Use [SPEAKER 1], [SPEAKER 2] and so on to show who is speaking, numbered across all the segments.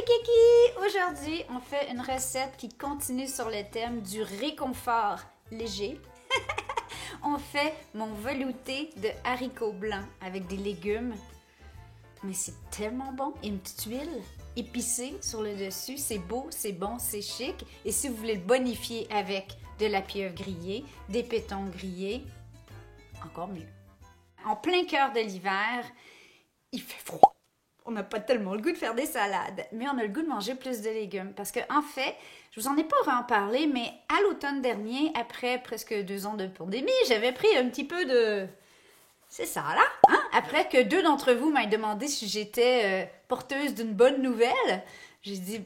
[SPEAKER 1] Kiki! Aujourd'hui, on fait une recette qui continue sur le thème du réconfort léger. On fait mon velouté de haricots blancs avec des légumes. Mais c'est tellement bon! Et une petite huile épicée sur le dessus. C'est beau, c'est bon, c'est chic. Et si vous voulez le bonifier avec de la pieuvre grillée, des pétons grillés, encore mieux. En plein cœur de l'hiver, il fait froid. On n'a pas tellement le goût de faire des salades, mais on a le goût de manger plus de légumes. Parce que en fait, je vous en ai pas vraiment parlé, mais à l'automne dernier, après presque 2 ans de pandémie, j'avais pris un petit peu de... C'est ça là, hein? Après que 2 d'entre vous m'aient demandé si j'étais porteuse d'une bonne nouvelle, j'ai dit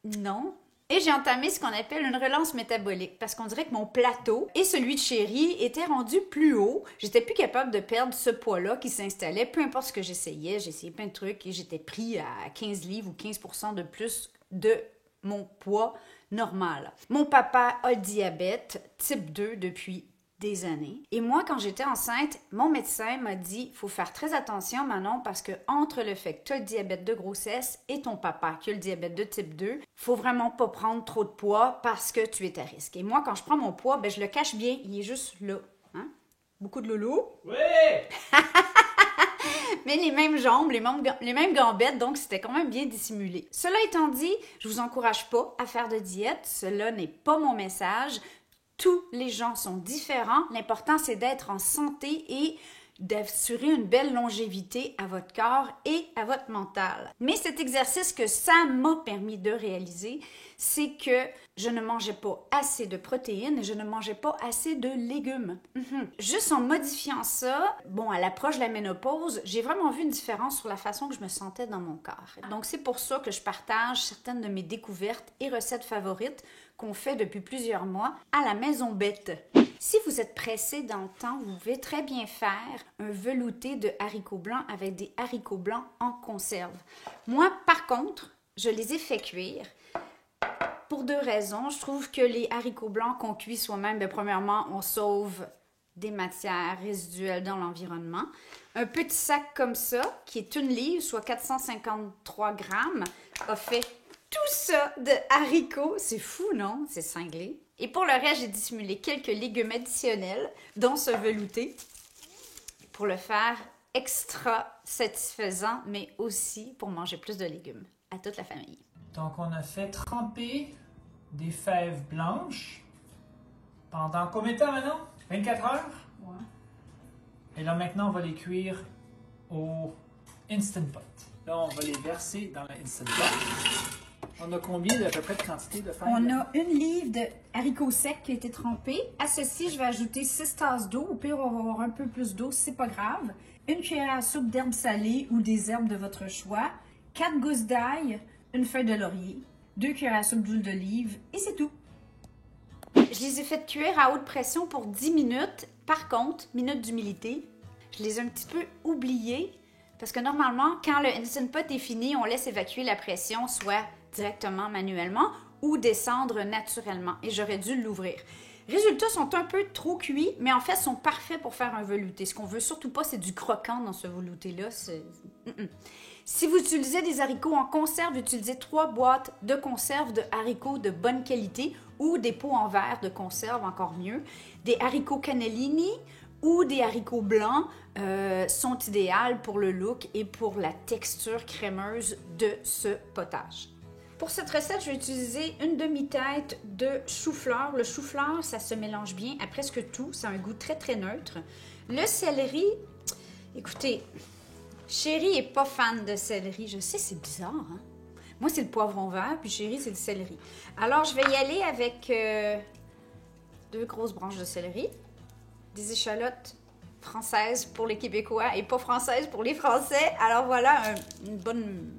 [SPEAKER 1] non. Et j'ai entamé ce qu'on appelle une relance métabolique parce qu'on dirait que mon plateau et celui de Chéri étaient rendus plus haut. J'étais plus capable de perdre ce poids-là qui s'installait, peu importe ce que j'essayais. J'essayais plein de trucs et j'étais pris à 15 livres ou 15% de plus de mon poids normal. Mon papa a le diabète type 2 depuis des années. Et moi, quand j'étais enceinte, mon médecin m'a dit « Faut faire très attention, Manon, parce que entre le fait que tu as le diabète de grossesse et ton papa qui a le diabète de type 2, faut vraiment pas prendre trop de poids parce que tu es à risque. » Et moi, quand je prends mon poids, ben, je le cache bien. Il est juste là. Hein? Beaucoup de loulou.
[SPEAKER 2] Oui!
[SPEAKER 1] Mais les mêmes jambes, les mêmes gambettes, donc c'était quand même bien dissimulé. Cela étant dit, je vous encourage pas à faire de diète. Cela n'est pas mon message. Tous les gens sont différents. L'important, c'est d'être en santé et d'assurer une belle longévité à votre corps et à votre mental. Mais cet exercice que ça m'a permis de réaliser, c'est que je ne mangeais pas assez de protéines et je ne mangeais pas assez de légumes. Juste en modifiant ça, bon, à l'approche de la ménopause, j'ai vraiment vu une différence sur la façon que je me sentais dans mon corps. Donc, c'est pour ça que je partage certaines de mes découvertes et recettes favorites qu'on fait depuis plusieurs mois à la Maison Bête. Si vous êtes pressé dans le temps, vous pouvez très bien faire un velouté de haricots blancs avec des haricots blancs en conserve. Moi, par contre, je les ai fait cuire pour 2 raisons. Je trouve que les haricots blancs qu'on cuit soi-même, premièrement, on sauve des matières résiduelles dans l'environnement. Un petit sac comme ça, qui est 1 livre, soit 453 grammes, a fait tout ça de haricots. C'est fou, non? C'est cinglé. Et pour le reste, j'ai dissimulé quelques légumes additionnels, dont ce velouté, pour le faire extra satisfaisant, mais aussi pour manger plus de légumes à toute la famille.
[SPEAKER 2] Donc, on a fait tremper des fèves blanches pendant combien de temps maintenant? 24 heures?
[SPEAKER 1] Ouais.
[SPEAKER 2] Et là, maintenant, on va les cuire au Instant Pot. Là, on va les verser dans le Instant Pot. On a combien d'à peu près de quantité de fèves?
[SPEAKER 1] On a 1 livre de haricots secs qui a été trempé. À ceci, je vais ajouter 6 tasses d'eau. Au pire, on va avoir un peu plus d'eau, c'est pas grave. 1 cuillère à soupe d'herbes salées ou des herbes de votre choix. 4 gousses d'ail, 1 feuille de laurier, 2 cuillères à soupe d'huile d'olive et c'est tout. Je les ai fait cuire à haute pression pour 10 minutes. Par contre, minute d'humilité, je les ai un petit peu oubliés parce que normalement, quand le Instant Pot est fini, on laisse évacuer la pression, soit directement manuellement ou descendre naturellement. Et j'aurais dû l'ouvrir. Résultats sont un peu trop cuits, mais en fait sont parfaits pour faire un velouté. Ce qu'on veut surtout pas, c'est du croquant dans ce velouté-là. Si vous utilisez des haricots en conserve, utilisez 3 boîtes de conserve de haricots de bonne qualité ou des pots en verre de conserve, encore mieux. Des haricots cannellini ou des haricots blancs sont idéales pour le look et pour la texture crémeuse de ce potage. Pour cette recette, je vais utiliser 1 demi-tête de chou-fleur. Le chou-fleur, ça se mélange bien à presque tout. Ça a un goût très, très neutre. Le céleri, écoutez, Chéri n'est pas fan de céleri. Je sais, c'est bizarre, hein? Moi, c'est le poivron vert, puis Chéri, c'est le céleri. Alors, je vais y aller avec 2 grosses branches de céleri, des échalotes françaises pour les Québécois et pas françaises pour les Français. Alors, voilà, une bonne...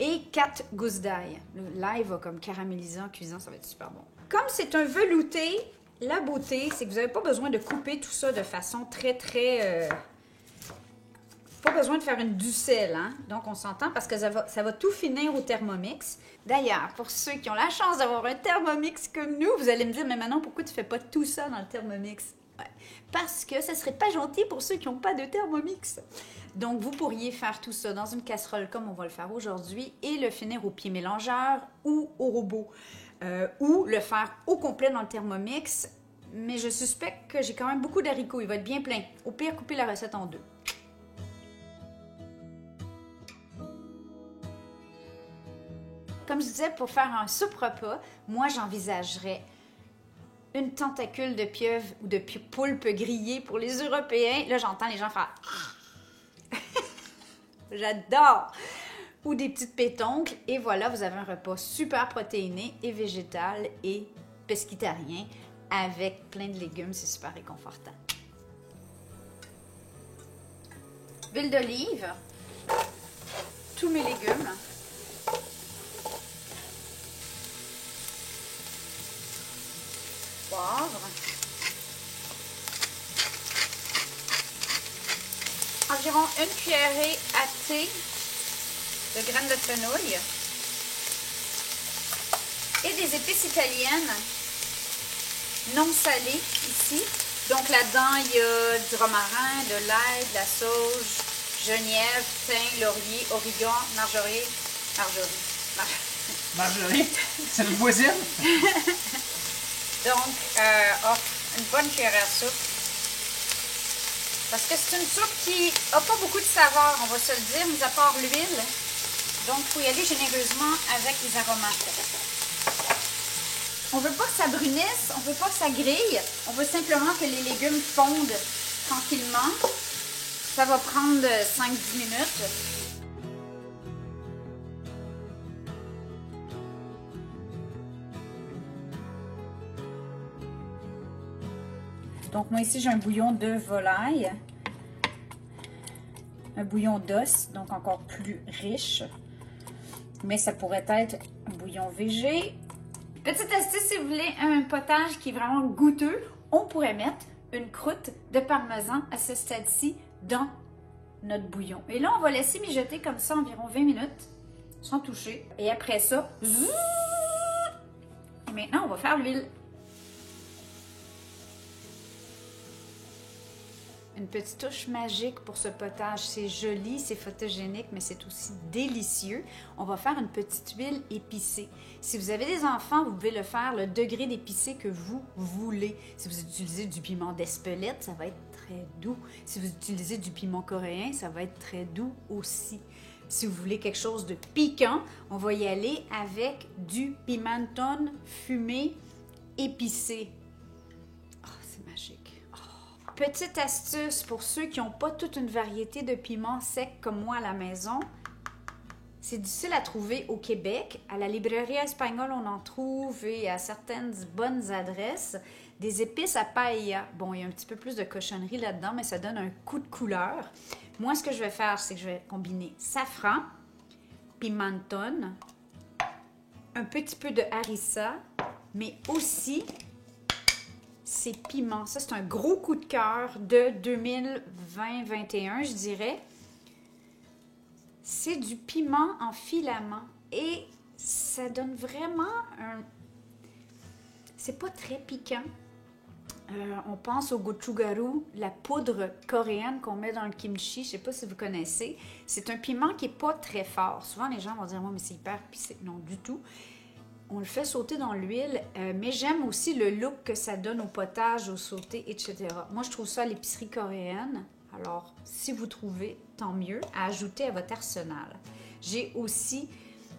[SPEAKER 1] Et 4 gousses d'ail. L'ail va comme caraméliser en cuisant, ça va être super bon. Comme c'est un velouté, la beauté, c'est que vous n'avez pas besoin de couper tout ça de façon très, très... Pas besoin de faire une ducelle, hein? Donc on s'entend parce que ça va tout finir au Thermomix. D'ailleurs, pour ceux qui ont la chance d'avoir un Thermomix comme nous, vous allez me dire, mais Manon, pourquoi tu fais pas tout ça dans le Thermomix?
[SPEAKER 3] Parce que ça serait pas gentil pour ceux qui n'ont pas de Thermomix. Donc, vous pourriez faire tout ça dans une casserole comme on va le faire aujourd'hui et le finir au pied mélangeur ou au robot. Ou le faire au complet dans le Thermomix. Mais je suspecte que j'ai quand même beaucoup d'haricots. Il va être bien plein. Au pire, coupez la recette en deux. Comme je disais, pour faire un soupe repas, moi j'envisagerais une tentacule de pieuvre ou de poulpe grillée pour les Européens. Là, j'entends les gens faire j'adore! Ou des petites pétoncles. Et voilà, vous avez un repas super protéiné et végétal et pesquitarien avec plein de légumes. C'est super réconfortant. Huile d'olive. Tous mes légumes. Poivre. Environ une cuillerée à thé de graines de fenouil et des épices italiennes non salées ici. Donc là-dedans, il y a du romarin, de l'ail, de la sauge, genièvre, thym, laurier, origan, marjorie.
[SPEAKER 2] C'est le voisine?
[SPEAKER 3] Donc, une bonne cuillère à soupe. Parce que c'est une soupe qui n'a pas beaucoup de saveur, on va se le dire, mis à part l'huile. Donc, il faut y aller généreusement avec les aromates. On ne veut pas que ça brunisse, on ne veut pas que ça grille. On veut simplement que les légumes fondent tranquillement. Ça va prendre 5-10 minutes.
[SPEAKER 1] Donc, moi ici, j'ai un bouillon de volaille. Un bouillon d'os, donc encore plus riche. Mais ça pourrait être un bouillon végé. Petite astuce, si vous voulez un potage qui est vraiment goûteux, on pourrait mettre une croûte de parmesan à ce stade-ci dans notre bouillon. Et là, on va laisser mijoter comme ça environ 20 minutes, sans toucher. Et après ça, et maintenant, on va faire l'huile.
[SPEAKER 3] Une petite touche magique pour ce potage. C'est joli, c'est photogénique, mais c'est aussi délicieux. On va faire une petite huile épicée. Si vous avez des enfants, vous pouvez le faire le degré d'épicé que vous voulez. Si vous utilisez du piment d'Espelette, ça va être très doux. Si vous utilisez du piment coréen, ça va être très doux aussi. Si vous voulez quelque chose de piquant, on va y aller avec du pimentone fumé épicé. Oh, c'est magique. Petite astuce pour ceux qui n'ont pas toute une variété de piments secs comme moi à la maison. C'est difficile à trouver au Québec. À la librairie espagnole, on en trouve et à certaines bonnes adresses. Des épices à paella. Bon, il y a un petit peu plus de cochonnerie là-dedans, mais ça donne un coup de couleur. Moi, ce que je vais faire, c'est que je vais combiner safran, pimentone, un petit peu de harissa, mais aussi ces piments. Ça, c'est un gros coup de cœur de 2020-21, je dirais. C'est du piment en filament et ça donne vraiment un... C'est pas très piquant. On pense au gochugaru, la poudre coréenne qu'on met dans le kimchi. Je sais pas si vous connaissez. C'est un piment qui est pas très fort. Souvent, les gens vont dire « Moi, mais c'est hyper épicé. » Non, du tout. On le fait sauter dans l'huile, mais j'aime aussi le look que ça donne au potage, au sauté, etc. Moi, je trouve ça à l'épicerie coréenne. Alors, si vous trouvez, tant mieux, à ajouter à votre arsenal. J'ai aussi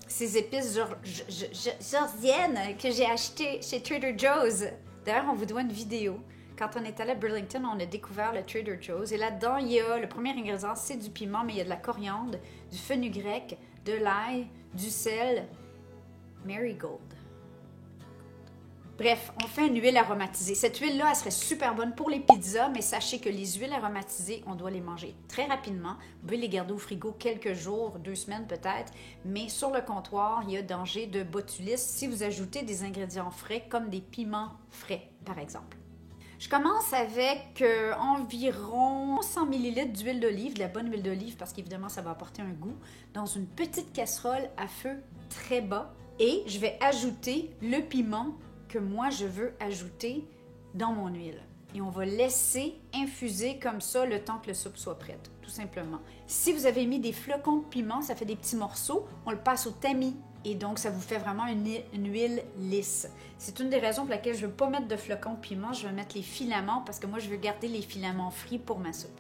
[SPEAKER 3] ces épices georgiennes que j'ai achetées chez Trader Joe's. D'ailleurs, on vous doit une vidéo. Quand on est allé à Burlington, on a découvert le Trader Joe's. Et là-dedans, il y a le premier ingrédient, c'est du piment, mais il y a de la coriandre, du fenugrec, de l'ail, du sel, Marigold. Bref, on fait une huile aromatisée. Cette huile-là, elle serait super bonne pour les pizzas, mais sachez que les huiles aromatisées, on doit les manger très rapidement. Vous pouvez les garder au frigo quelques jours, 2 semaines peut-être, mais sur le comptoir, il y a danger de botulisme si vous ajoutez des ingrédients frais comme des piments frais, par exemple. Je commence avec environ 100 ml d'huile d'olive, de la bonne huile d'olive, parce qu'évidemment, ça va apporter un goût, dans une petite casserole à feu très bas. Et je vais ajouter le piment que moi, je veux ajouter dans mon huile. et on va laisser infuser comme ça le temps que la soupe soit prête, tout simplement. Si vous avez mis des flocons de piment, ça fait des petits morceaux, on le passe au tamis et donc ça vous fait vraiment une huile lisse. C'est une des raisons pour laquelle je ne veux pas mettre de flocons de piment, je vais mettre les filaments parce que moi je veux garder les filaments frits pour ma soupe.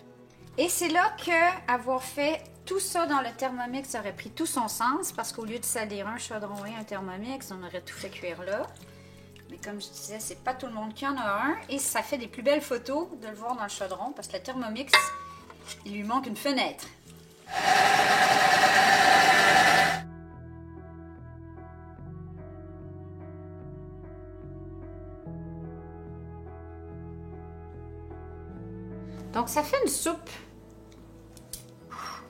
[SPEAKER 3] Et c'est là que avoir fait tout ça dans le Thermomix aurait pris tout son sens parce qu'au lieu de saler un chaudron et un Thermomix, on aurait tout fait cuire là. Mais comme je disais, c'est pas tout le monde qui en a un et ça fait des plus belles photos de le voir dans le chaudron parce que le Thermomix, il lui manque une fenêtre. Donc ça fait une soupe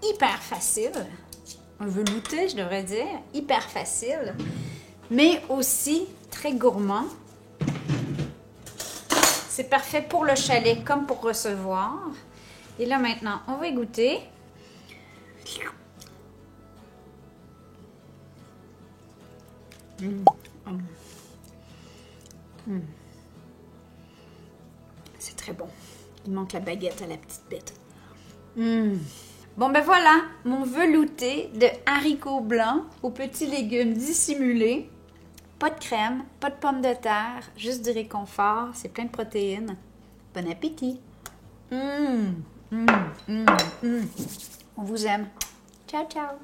[SPEAKER 3] hyper facile, un velouté je devrais dire, hyper facile, mais aussi très gourmand. C'est parfait pour le chalet comme pour recevoir. Et là maintenant, on va y goûter. C'est très bon. Il manque la baguette à la petite bête. Bon ben voilà, mon velouté de haricots blancs aux petits légumes dissimulés. Pas de crème, pas de pommes de terre, juste du réconfort. C'est plein de protéines. Bon appétit! On vous aime. Ciao, ciao!